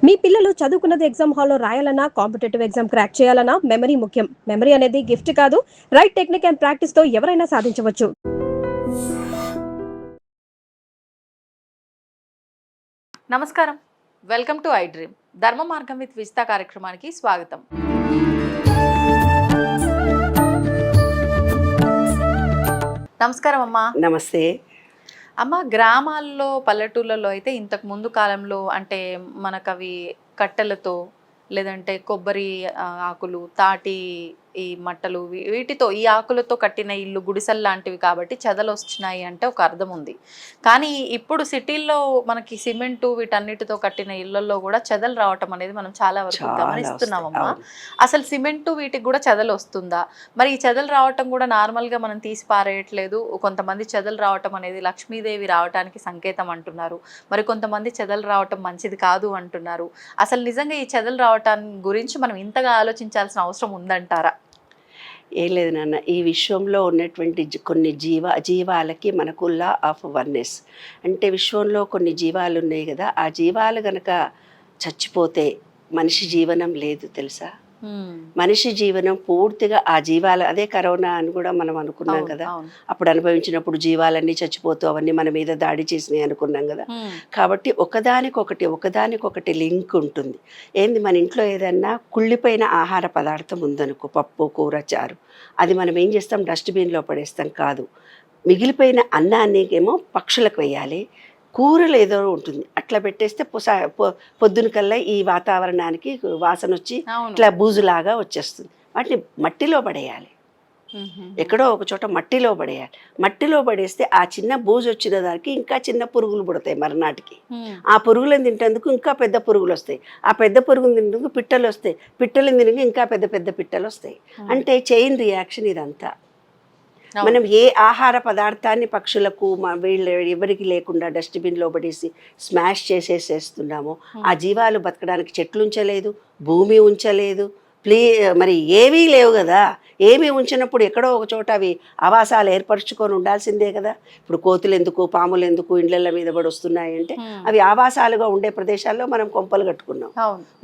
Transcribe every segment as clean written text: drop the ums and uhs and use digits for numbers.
మీ పిల్లలు చదువుకున్నది ఎగ్జామ్ హాల్లో రాయాలన్నా, కాంపిటేటివ్ ఎగ్జామ్ క్రాక్ చేయాలన్నా మెమరీ ముఖ్యం. మెమరీ అనేది గిఫ్ట్ కాదు, రైట్ టెక్నిక్ అండ్ ప్రాక్టీస్‌తో ఎవరైనా సాధించవచ్చు. నమస్కారం, వెల్కమ్ టు ఐ డ్రీమ్. ధర్మ మార్గం విత్ విజిత కార్యక్రమానికి స్వాగతం. నమస్కారం అమ్మా. నమస్తే అమ్మ, గ్రామాల్లో పల్లెటూళ్ళలో అయితే ఇంతకు ముందు కాలంలో అంటే మనకు అవి కట్టెలతో లేదంటే కొబ్బరి ఆకులు, తాటి ఈ మట్టలు, వీటితో ఈ ఆకులతో కట్టిన ఇల్లు గుడిసెలు లాంటివి కాబట్టి చెదలు వస్తున్నాయి అంటే ఒక అర్థం ఉంది. కానీ ఇప్పుడు సిటీల్లో మనకి సిమెంటు వీటన్నిటితో కట్టిన ఇళ్లలో కూడా చెదలు రావటం అనేది మనం చాలా వరకు గమనిస్తున్నామమ్మా. అసలు సిమెంటు వీటికి కూడా చెదలు వస్తుందా? మరి ఈ చెదలు రావటం కూడా నార్మల్గా మనం తీసి పారేయట్లేదు. కొంతమంది చెదలు రావటం అనేది లక్ష్మీదేవి రావటానికి సంకేతం అంటున్నారు, మరి కొంతమంది చెదలు రావటం మంచిది కాదు అంటున్నారు. అసలు నిజంగా ఈ చెదలు రావటాన్ని గురించి మనం ఇంతగా ఆలోచించాల్సిన అవసరం ఉందంటారా? ఏం లేదు నాన్న, ఈ విశ్వంలో ఉన్నటువంటి కొన్ని జీవాలకి మనకు లా ఆఫ్ వన్నెస్ అంటే విశ్వంలో కొన్ని జీవాలు ఉన్నాయి కదా, ఆ జీవాలు గనక చచ్చిపోతే మనిషి జీవనం లేదు తెలుసా. మనిషి జీవనం పూర్తిగా ఆ జీవాలు, అదే కరోనా అని కూడా మనం అనుకున్నాం కదా, అప్పుడు అనుభవించినప్పుడు జీవాలన్నీ చచ్చిపోతూ అవన్నీ మన మీద దాడి చేసినాయి అనుకున్నాం కదా. కాబట్టి ఒకదానికొకటి లింక్ ఉంటుంది. ఏంది, మన ఇంట్లో ఏదన్నా కుళ్ళిపోయిన ఆహార పదార్థం ఉందనుకో, పప్పు కూర చారు, అది మనం ఏం చేస్తాం, డస్ట్బిన్లో పడేస్తాం కాదు. మిగిలిపోయిన అన్నాన్నికేమో పక్షులకు వేయాలి, కూరలు ఏదో ఉంటుంది అట్లా పెట్టేస్తే పొద్దున కల్లా ఈ వాతావరణానికి వాసన వచ్చి ఇట్లా బూజులాగా వచ్చేస్తుంది. వాటిని మట్టిలో పడేయాలి, ఎక్కడో ఒక చోట మట్టిలో పడేయాలి. మట్టిలో పడేస్తే ఆ చిన్న బూజు వచ్చిన దానికి ఇంకా చిన్న పురుగులు పుడతాయి మర్నాటికి. ఆ పురుగులను తింటేందుకు ఇంకా పెద్ద పురుగులు వస్తాయి, ఆ పెద్ద పురుగులు తింటేందుకు పిట్టలు వస్తాయి, పిట్టలు తినకు ఇంకా పెద్ద పెద్ద పిట్టలు వస్తాయి. అంటే చైన్ రియాక్షన్ ఇదంతా. మనం ఏ ఆహార పదార్థాన్ని పక్షులకు వీళ్ళు ఎవరికి లేకుండా డస్ట్బిన్లో పడేసి స్మాష్ చేసేసేస్తున్నామో, ఆ జీవాలు బతకడానికి చెట్లు ఉంచలేదు, భూమి ఉంచలేదు, మరి ఏమీ లేవు కదా. ఏమీ ఉంచినప్పుడు ఎక్కడో ఒక చోట అవి ఆవాసాలు ఏర్పరచుకొని ఉండాల్సిందే కదా. ఇప్పుడు కోతులు ఎందుకు, పాములు ఎందుకు ఇండ్ల మీద పడి వస్తున్నాయి అంటే అవి ఆవాసాలుగా ఉండే ప్రదేశాల్లో మనం కొంపలు కట్టుకున్నాం.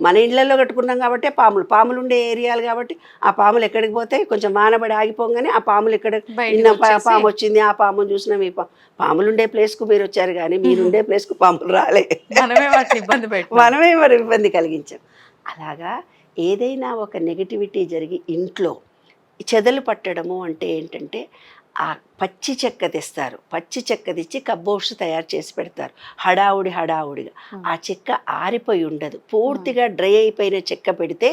మన ఇళ్లలో కట్టుకున్నాం కాబట్టి పాములు ఉండే ఏరియాలు కాబట్టి ఆ పాములు ఎక్కడికి పోతాయి, కొంచెం వానబడి ఆగిపోగానే ఆ పాములు ఇక్కడ నిన్న పాము వచ్చింది, ఆ పామును చూసినాం. ఈ పాములు ఉండే ప్లేస్కు మీరు వచ్చారు కానీ మీరుండే ప్లేస్కు పాములు రాలే, మనమే మరి ఇబ్బంది కలిగించాం. అలాగా ఏదైనా ఒక నెగటివిటీ జరిగి ఇంట్లో చెదలు పట్టడము అంటే ఏంటంటే, ఆ పచ్చి చెక్క తెస్తారు, పచ్చి చెక్క తెచ్చి కబ్బోర్డ్స్ తయారు చేసి పెడతారు హడావుడిగా. ఆ చెక్క ఆరిపోయి ఉండదు, పూర్తిగా డ్రై అయిపోయిన చెక్క పెడితే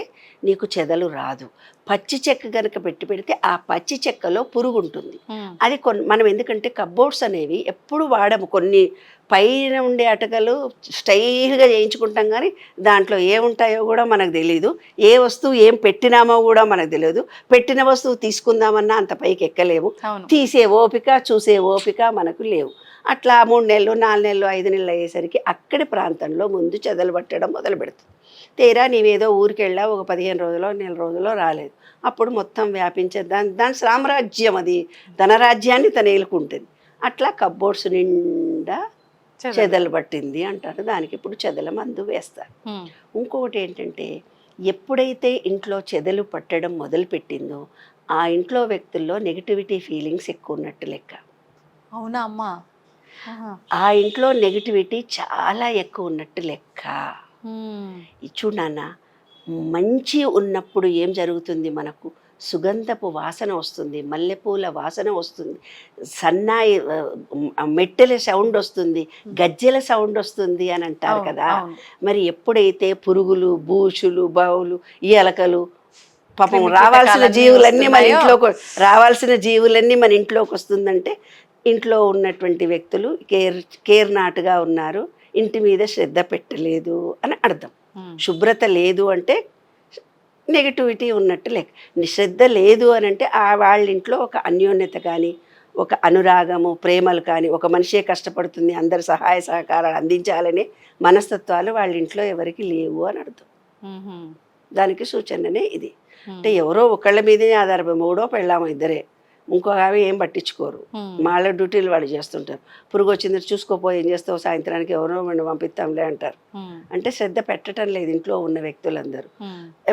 నీకు చెదలు రాదు. పచ్చి చెక్క కనుక పెడితే ఆ పచ్చి చెక్కలో పురుగు ఉంటుంది. అది మనం ఎందుకంటే కబ్బోర్డ్స్ అనేవి ఎప్పుడు వాడము, కొన్ని పైన ఉండే అటకలు స్టైల్గా చేయించుకుంటాం కానీ దాంట్లో ఏముంటాయో కూడా మనకు తెలియదు, ఏ వస్తువు ఏం పెట్టినామో కూడా మనకు తెలియదు. పెట్టిన వస్తువు తీసుకుందామన్నా అంత పైకి ఎక్కలేము, తీసే ఓపిక చూసే ఓపిక మనకు లేవు. అట్లా 3 నెలలు 4 నెలలు 5 నెలలు అయ్యేసరికి అక్కడి ప్రాంతంలో ముందు చెదలు పట్టడం మొదలు పెడుతుంది. తీరా నీవేదో ఊరికి వెళ్ళావు, ఒక 15 రోజులో నెల రోజులో రాలేదు, అప్పుడు మొత్తం వ్యాపించే దాని సామ్రాజ్యం, అది ధనరాజ్యాన్ని తన ఏలుకుంటుంది. అట్లా కబ్బోర్డ్స్ నిండా చెదలు పట్టింది అంటారు. దానికి ఇప్పుడు చెదల మందు వేస్తారు. ఇంకొకటి ఏంటంటే, ఎప్పుడైతే ఇంట్లో చెదలు పట్టడం మొదలుపెట్టిందో ఆ ఇంట్లో వ్యక్తుల్లో నెగిటివిటీ ఫీలింగ్స్ ఎక్కువ ఉన్నట్టు లెక్క. అవునా అమ్మా? ఆ ఇంట్లో నెగిటివిటీ చాలా ఎక్కువ ఉన్నట్టు లెక్క. చూడు నాన్న, మంచి ఉన్నప్పుడు ఏం జరుగుతుంది, మనకు సుగంధపు వాసన వస్తుంది, మల్లెపూల వాసన వస్తుంది, సన్నాయి మెట్టెల సౌండ్ వస్తుంది, గజ్జెల సౌండ్ వస్తుంది అని అంటారు కదా. మరి ఎప్పుడైతే పురుగులు, బూచులు, బావులు, ఈ ఎలకలు, పాపం రావాల్సిన జీవులన్నీ మన ఇంట్లోకి వస్తుందంటే ఇంట్లో ఉన్నటువంటి వ్యక్తులు కేర్ నాటుగా ఉన్నారు, ఇంటి మీద శ్రద్ధ పెట్టలేదు అని అర్థం. శుభ్రత లేదు అంటే నెగిటివిటీ ఉన్నట్టు లెక్క. శ్రద్ధ లేదు అని అంటే వాళ్ళ ఇంట్లో ఒక అన్యోన్యత కానీ, ఒక అనురాగము, ప్రేమలు కానీ, ఒక మనిషే కష్టపడుతుంది అందరు సహాయ సహకారాలు అందించాలనే మనస్తత్వాలు వాళ్ళ ఇంట్లో ఎవరికి లేవు అని అర్థం. దానికి సూచననే ఇది. అంటే ఎవరో ఒకళ్ళ మీదనే ఆధారపడి, 3వ పెళ్ళాము 2 ఇంకో ఆమె ఏం పట్టించుకోరు, వాళ్ళ డ్యూటీలు వాళ్ళు చేస్తుంటారు. పురుగు వచ్చింది చూసుకోపోయి ఏం చేస్తావు, సాయంత్రానికి ఎవరో మనం పంపిస్తాంలే అంటారు. అంటే శ్రద్ధ పెట్టడం లేదు ఇంట్లో ఉన్న వ్యక్తులందరూ.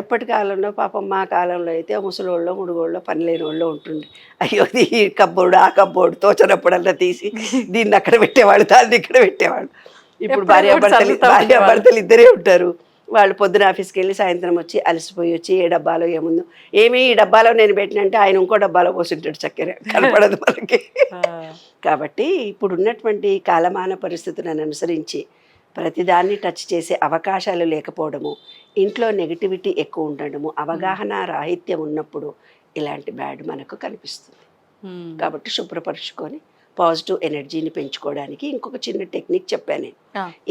ఎప్పటి కాలంలో పాపం మా కాలంలో అయితే ముసలోళ్ళో ముడుగోళ్ళో పని లేని వాళ్ళు ఉంటుండే. అయ్యో ఈ కబ్బోర్డు ఆ కబ్బోర్డు తోచనప్పుడల్లా తీసి దీన్ని అక్కడ పెట్టేవాళ్ళు, దాన్ని ఇక్కడ పెట్టేవాళ్ళు. ఇప్పుడు భార్యాభర్తలు ఇద్దరే ఉంటారు. వాళ్ళు పొద్దున ఆఫీస్కి వెళ్ళి సాయంత్రం వచ్చి అలసిపోయి వచ్చి ఏ డబ్బాలో ఏముందో, ఏమి ఈ డబ్బాలో నేను పెట్టినంటే ఆయన ఇంకో డబ్బాలో పోసింటాడు, చక్కెర కనపడదు మనకి. కాబట్టి ఇప్పుడు ఉన్నటువంటి కాలమాన పరిస్థితులను అనుసరించి ప్రతిదాన్ని టచ్ చేసే అవకాశాలు లేకపోవడము, ఇంట్లో నెగిటివిటీ ఎక్కువ ఉండడము, అవగాహన రాహిత్యం ఉన్నప్పుడు ఇలాంటి బ్యాడ్ మనకు కనిపిస్తుంది. కాబట్టి శుభ్రపరుచుకొని పాజిటివ్ ఎనర్జీని పెంచుకోవడానికి ఇంకొక చిన్న టెక్నిక్ చెప్పాను నేను.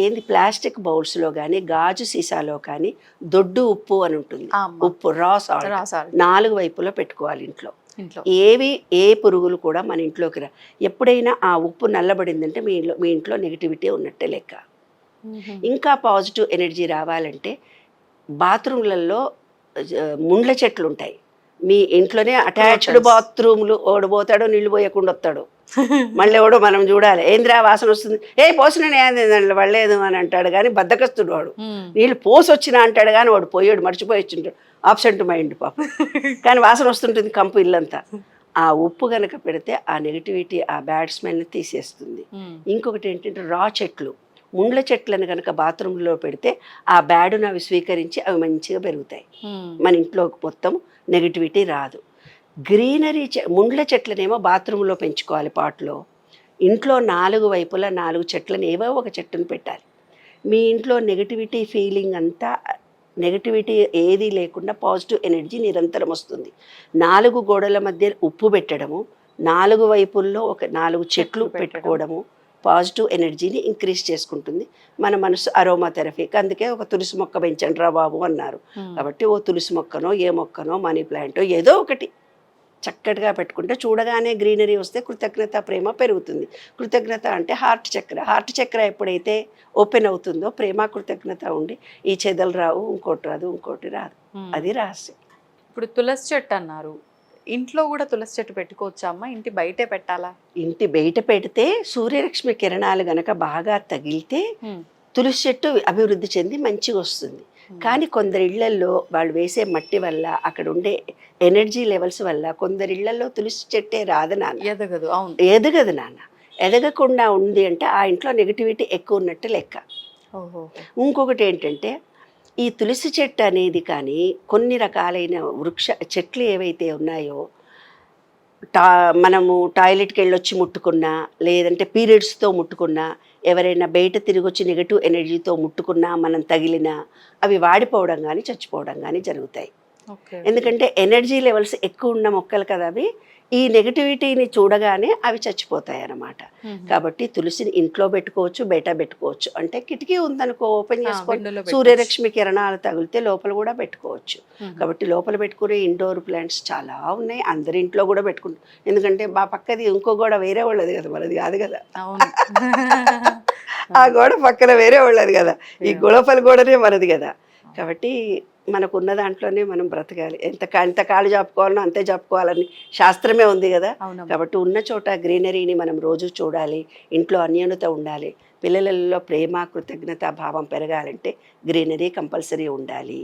ఏంది, ప్లాస్టిక్ బౌల్స్లో కానీ గాజు సీసాలో కానీ దొడ్డు ఉప్పు అని ఉంటుంది, ఉప్పు రా సాల్ట్ 4 వైపులో పెట్టుకోవాలి ఇంట్లో. ఏ పురుగులు కూడా మన ఇంట్లోకి రా. ఎప్పుడైనా ఆ ఉప్పు నల్లబడిందంటే మీ ఇంట్లో నెగిటివిటీ ఉన్నట్టే లెక్క. ఇంకా పాజిటివ్ ఎనర్జీ రావాలంటే బాత్రూమ్లలో ముండ్ల చెట్లు ఉంటాయి. మీ ఇంట్లోనే అటాచ్డ్ బాత్రూమ్లు, ఓడిపోతాడో నీళ్లు పోయకుండా వస్తాడు, మళ్ళీ ఎవడో మనం చూడాలి, ఏంద్రా వాసన వస్తుంది, పోసిన పడలేదు అని అంటాడు కానీ బద్దకస్తుడు వాడు. నీళ్ళు పోసి వచ్చినా అంటాడు కానీ వాడు పోయాడు, మర్చిపోయి వచ్చింటాడు, ఆబ్సెంట్ మైండ్ పాప. కానీ వాసన వస్తుంటుంది కంపు ఇల్లంతా. ఆ ఉప్పు కనుక పెడితే ఆ నెగిటివిటీ, ఆ బ్యాడ్ స్మెల్ని తీసేస్తుంది. ఇంకొకటి ఏంటంటే రా చెట్లు, ముండ్ల చెట్లను కనుక బాత్రూంలో పెడితే ఆ బ్యాడును అవి స్వీకరించి అవి మంచిగా పెరుగుతాయి. మన ఇంట్లో మొత్తం నెగిటివిటీ రాదు. గ్రీనరీ ముండ్ల చెట్లనేమో బాత్రూంలో పెంచుకోవాలి పాట్లో. ఇంట్లో 4 వైపులా 4 చెట్లను ఏవో ఒక చెట్టును పెట్టాలి. మీ ఇంట్లో నెగిటివిటీ ఫీలింగ్ అంతా, నెగిటివిటీ ఏది లేకుండా పాజిటివ్ ఎనర్జీ నిరంతరం వస్తుంది. 4 గోడల మధ్య ఉప్పు పెట్టడము, 4 వైపుల్లో ఒక 4 చెట్లు పెట్టుకోవడము పాజిటివ్ ఎనర్జీని ఇంక్రీజ్ చేసుకుంటుంది. మన మనసు అరోమా థెరపీకి అందుకే ఒక తులసి మొక్క పెంచండి రా బాబు అన్నారు. కాబట్టి ఓ తులసి మొక్కనో ఏ మొక్కనో మనీ ప్లాంటో ఏదో ఒకటి చక్కటిగా పెట్టుకుంటే చూడగానే గ్రీనరీ వస్తే కృతజ్ఞత ప్రేమ పెరుగుతుంది. కృతజ్ఞత అంటే హార్ట్ చక్ర ఎప్పుడైతే ఓపెన్ అవుతుందో ప్రేమ కృతజ్ఞత ఉండి ఈ చెదలు రావు, ఇంకోటి రాదు. అది రహస్యం. ఇప్పుడు తులసి చెట్టు అన్నారు, ఇంట్లో కూడా తులసి చెట్టు పెట్టుకోవచ్చా అమ్మ? ఇంటి బయటే పెట్టాలా? ఇంటి బయట పెడితే సూర్యరశ్మి కిరణాలు గనక బాగా తగిలితే తులసి చెట్టు అభివృద్ధి చెంది మంచిగా వస్తుంది. కానీ కొందరి ఇళ్లల్లో వాళ్ళు వేసే మట్టి వల్ల, అక్కడ ఉండే ఎనర్జీ లెవెల్స్ వల్ల కొందరి ఇళ్లలో తులసి చెట్టే రాదు నాన్న, ఎదగదు నాన్న. ఎదగకుండా ఉంది అంటే ఆ ఇంట్లో నెగిటివిటీ ఎక్కువ ఉన్నట్టు లెక్క. ఇంకొకటి ఏంటంటే ఈ తులసి చెట్టు అనేది కానీ కొన్ని రకాలైన చెట్లు ఏవైతే ఉన్నాయో, మనము టాయిలెట్కి వెళ్ళొచ్చి ముట్టుకున్నా, లేదంటే పీరియడ్స్తో ముట్టుకున్నా, ఎవరైనా బయట తిరిగి వచ్చి నెగటివ్ ఎనర్జీతో ముట్టుకున్నా, మనం తగిలినా అవి వాడిపోవడం కానీ చచ్చిపోవడం కానీ జరుగుతాయి. ఎందుకంటే ఎనర్జీ లెవెల్స్ ఎక్కువ ఉన్న మొక్కలు కదా అవి, ఈ నెగటివిటీని చూడగానే అవి చచ్చిపోతాయి అన్నమాట. కాబట్టి తులసిని ఇంట్లో పెట్టుకోవచ్చు, బయట పెట్టుకోవచ్చు. అంటే కిటికీ ఉందనుకో, ఓపెన్ చేసుకొని సూర్యరశ్మి కిరణాలు తగిలితే లోపల కూడా పెట్టుకోవచ్చు. కాబట్టి లోపల పెట్టుకునే ఇండోర్ ప్లాంట్స్ చాలా ఉన్నాయి, అందరి ఇంట్లో కూడా పెట్టుకుంటాం. ఎందుకంటే మా పక్కది ఇంకో గోడ వేరే వాళ్ళది కదా, మనది కాదు కదా. ఆ గోడ పక్కన వేరే వాళ్ళది కదా, ఈ గొడవపల్లి గోడనే మనది కదా. కాబట్టి మనకున్న దాంట్లోనే మనం బ్రతకాలి. ఎంత కాళ్ళు చెప్పుకోవాలనో అంతే చెప్పుకోవాలని శాస్త్రమే ఉంది కదా. కాబట్టి ఉన్న చోట గ్రీనరీని మనం రోజు చూడాలి, ఇంట్లో అన్యోన్యత ఉండాలి, పిల్లలలో ప్రేమ కృతజ్ఞత భావం పెరగాలంటే గ్రీనరీ కంపల్సరీ ఉండాలి.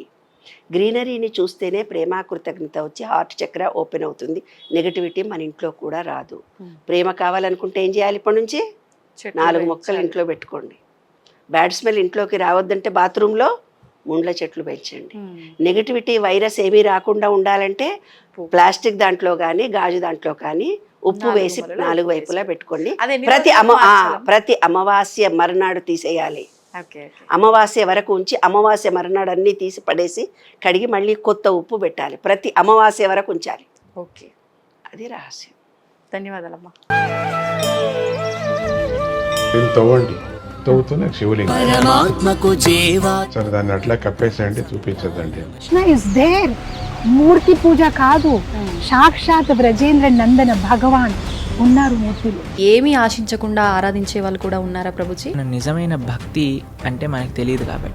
గ్రీనరీని చూస్తేనే ప్రేమ కృతజ్ఞత వచ్చి హార్ట్ చక్ర ఓపెన్ అవుతుంది, నెగటివిటీ మన ఇంట్లో కూడా రాదు. ప్రేమ కావాలనుకుంటే ఏం చేయాలి? ఇప్పటి నుంచి 4 మొక్కలు ఇంట్లో పెట్టుకోండి. బ్యాడ్ స్మెల్ ఇంట్లోకి రావద్దంటే బాత్రూంలో ముండ్ల చెట్లు పెంచండి. నెగటివిటీ వైరస్ ఏమీ రాకుండా ఉండాలంటే ప్లాస్టిక్ దాంట్లో కానీ గాజు దాంట్లో కానీ ఉప్పు వేసి 4 వైపులా పెట్టుకోండి. ప్రతి అమావాస్య మరునాడు తీసేయాలి. అమావాస్య వరకు ఉంచి అమావాస్య మరునాడు అన్నీ తీసి పడేసి కడిగి మళ్ళీ కొత్త ఉప్పు పెట్టాలి. ప్రతి అమావాస్య వరకు ఉంచాలి. ఓకే, అది రహస్యం. ధన్యవాదాలమ్మా. తవ్వుతూనే శివలింగం సరే దాన్ని అట్లా కప్పేసేయండి, చూపించదండి. Krishna is there. మూర్తి పూజ కాదు, సాక్షాత్ బ్రజేంద్ర నందన భగవాన్ ఉన్నారు మూర్తిలో. ఏమీ ఆశించకుండా ఆరాధించే వాళ్ళు కూడా ఉన్నారా ప్రభుజీ? నిజమైన భక్తి అంటే మనకు తెలియదు కాబట్టి